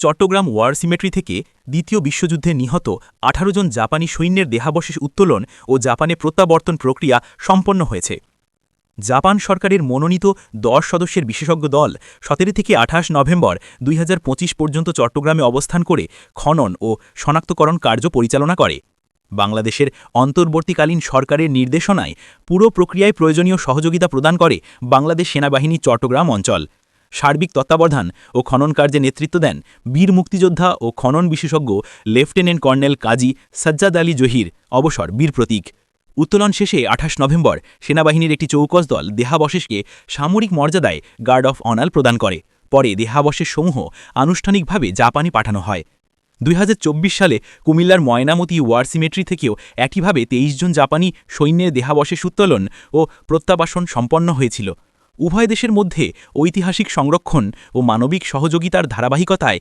Chittagong war symmetry থেকে দ্বিতীয় বিশ্বযুদ্ধে নিহত ১৮ জন জাপানি সৈন্যের দেহাবশেষ উত্তোলন ও জাপানে প্রত্যাবর্তন প্রক্রিয়া সম্পন্ন হয়েছে। জাপান সরকারের মনোনীত ১০ সদস্যের বিশেষজ্ঞ দল ১৭ থেকে ২৮ নভেম্বর ২০২৫ পর্যন্ত চট্টগ্রামে অবস্থান করে খনন ও শনাক্তকরণ কার্য পরিচালনা করে। বাংলাদেশের অন্তর্বর্তীকালীন সরকারের নির্দেশনায় পুরো প্রক্রিয়ায় প্রয়োজনীয় সহযোগিতা প্রদান করে বাংলাদেশ সেনাবাহিনী চট্টগ্রাম অঞ্চল। সার্বিক তত্ত্বাবধান ও খনন কার্যে নেতৃত্ব দেন বীর মুক্তিযোদ্ধা ও খনন বিশেষজ্ঞ লেফটেন্যান্ট কর্নেল কাজী সাজ্জাদ আলী জহির, অবসর, বীর প্রতীক। উত্তোলন শেষে ২৮ নভেম্বর সেনাবাহিনীর একটি চৌকস দল দেহাবশেষকে সামরিক মর্যাদায় গার্ড অফ অনার প্রদান করে। পরে দেহাবশেষসমূহ আনুষ্ঠানিকভাবে জাপানে পাঠানো হয়। ২০২৪ সালে কুমিল্লার ময়নামতি ওয়ার সিমেট্রি থেকেও একইভাবে ২৩ জন জাপানি সৈন্যের দেহাবশেষ উত্তোলন ও প্রত্যাবাসন সম্পন্ন হয়েছিল। উভয় দেশের মধ্যে ঐতিহাসিক সংরক্ষণ ও মানবিক সহযোগিতার ধারাবাহিকতায়